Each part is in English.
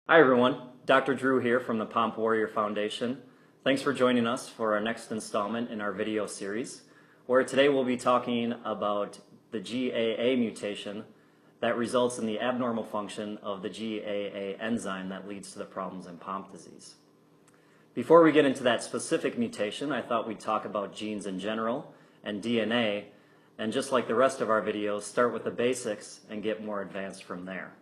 Hi everyone, Dr. Drew here from the Pompe Warrior Foundation. Thanks for joining us for our next installment in our video series, where today we'll be talking about the GAA mutation that results in the abnormal function of the GAA enzyme that leads to the problems in Pompe disease. Before we get into that specific mutation, I thought we'd talk about genes in general and DNA, and just like the rest of our videos, start with the basics and get more advanced from there.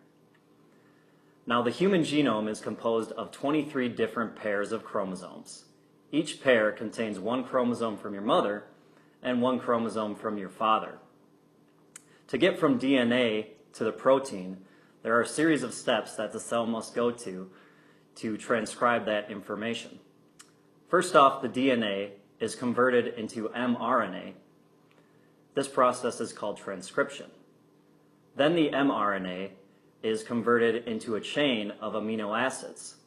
Now, the human genome is composed of 23 different pairs of chromosomes. Each pair contains one chromosome from your mother and one chromosome from your father. To get from DNA to the protein, there are a series of steps that the cell must go to transcribe that information. First off, the DNA is converted into mRNA. This process is called transcription. Then the mRNA is converted into a chain of amino acids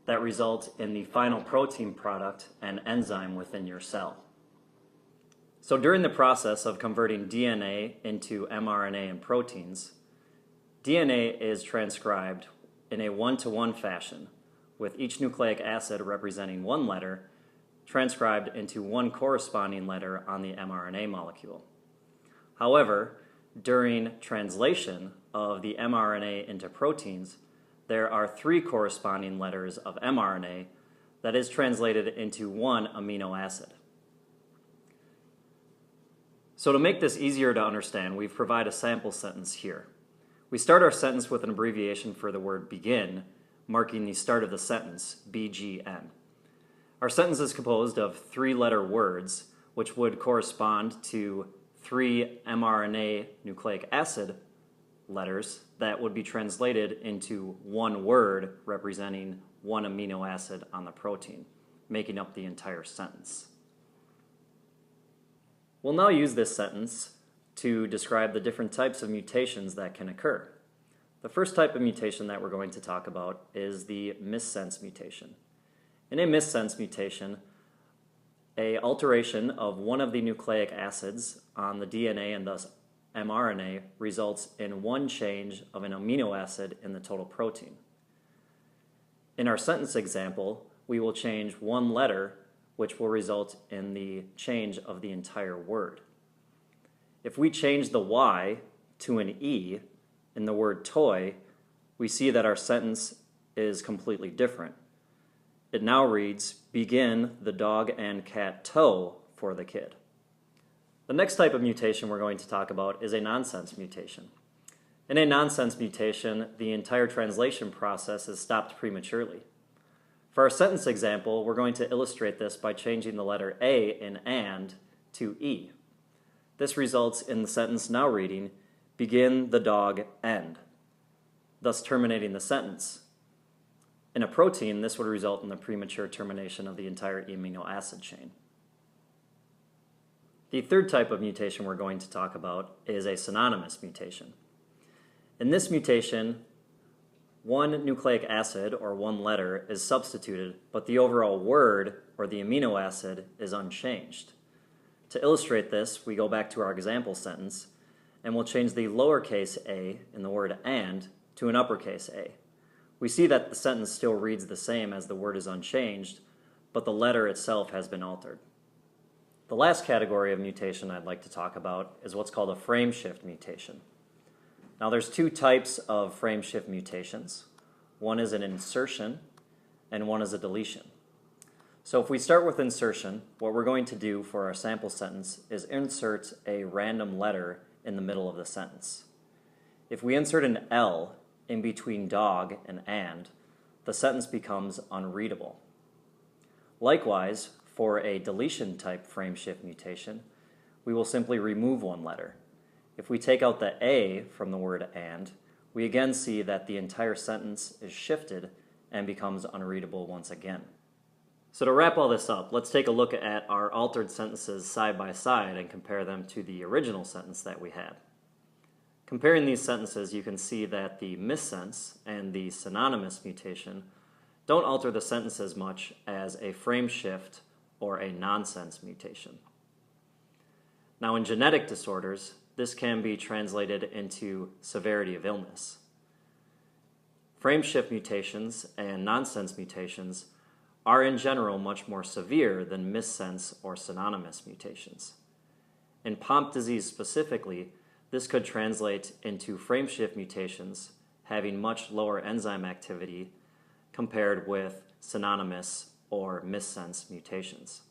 that result in the final protein product and enzyme within your cell. So during the process of converting DNA into mRNA and proteins, DNA is transcribed in a one-to-one fashion, with each nucleic acid representing one letter transcribed into one corresponding letter on the mRNA molecule. However, during translation of the mRNA into proteins, there are three corresponding letters of mRNA that is translated into one amino acid. So to make this easier to understand, we've provided a sample sentence here. We start our sentence with an abbreviation for the word begin, marking the start of the sentence, BGN. Our sentence is composed of three-letter words, which would correspond to three mRNA nucleic acid letters that would be translated into one word representing one amino acid on the protein, making up the entire sentence. We'll now use this sentence to describe the different types of mutations that can occur. The first type of mutation that we're going to talk about is the missense mutation. In a missense mutation, an alteration of one of the nucleic acids on the DNA and thus mRNA results in one change of an amino acid in the total protein. In our sentence example, we will change one letter, which will result in the change of the entire word. If we change the Y to an E in the word toy, we see that our sentence is completely different. It now reads, begin the dog and cat toe for the kid. The next type of mutation we're going to talk about is a nonsense mutation. In a nonsense mutation, the entire translation process is stopped prematurely. For our sentence example, we're going to illustrate this by changing the letter A in and to E. This results in the sentence now reading, begin the dog end, thus terminating the sentence. In a protein, this would result in the premature termination of the entire amino acid chain. The third type of mutation we're going to talk about is a synonymous mutation. In this mutation, one nucleic acid or one letter is substituted, but the overall word or the amino acid is unchanged. To illustrate this, we go back to our example sentence and we'll change the lowercase a in the word and to an uppercase A. We see that the sentence still reads the same as the word is unchanged, but the letter itself has been altered. The last category of mutation I'd like to talk about is what's called a frameshift mutation. Now there's two types of frameshift mutations. One is an insertion and one is a deletion. So if we start with insertion, what we're going to do for our sample sentence is insert a random letter in the middle of the sentence. If we insert an L in between dog and, the sentence becomes unreadable. Likewise, for a deletion type frameshift mutation, we will simply remove one letter. If we take out the A from the word and, we again see that the entire sentence is shifted and becomes unreadable once again. So to wrap all this up, let's take a look at our altered sentences side by side and compare them to the original sentence that we had. Comparing these sentences, you can see that the missense and the synonymous mutation don't alter the sentence as much as a frameshift or a nonsense mutation. Now in genetic disorders, this can be translated into severity of illness. Frameshift mutations and nonsense mutations are in general much more severe than missense or synonymous mutations. In Pompe disease specifically, this could translate into frameshift mutations having much lower enzyme activity compared with synonymous or missense mutations.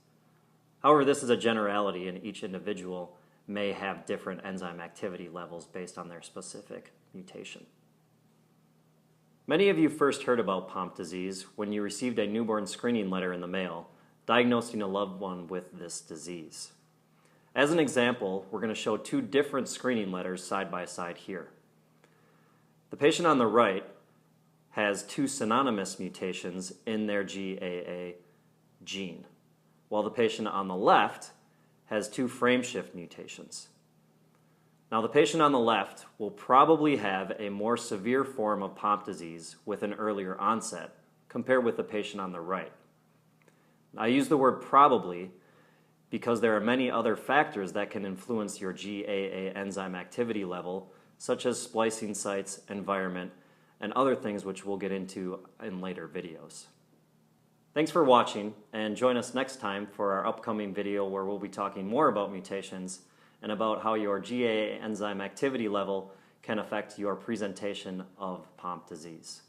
However, this is a generality, and each individual may have different enzyme activity levels based on their specific mutation. Many of you first heard about Pompe disease when you received a newborn screening letter in the mail diagnosing a loved one with this disease. As an example, we're going to show two different screening letters side by side here. The patient on the right has two synonymous mutations in their GAA gene, while the patient on the left has two frameshift mutations. Now, the patient on the left will probably have a more severe form of Pompe disease with an earlier onset compared with the patient on the right. I use the word probably because there are many other factors that can influence your GAA enzyme activity level, such as splicing sites, environment, and other things which we'll get into in later videos. Thanks for watching, and join us next time for our upcoming video where we'll be talking more about mutations and about how your GAA enzyme activity level can affect your presentation of Pompe disease.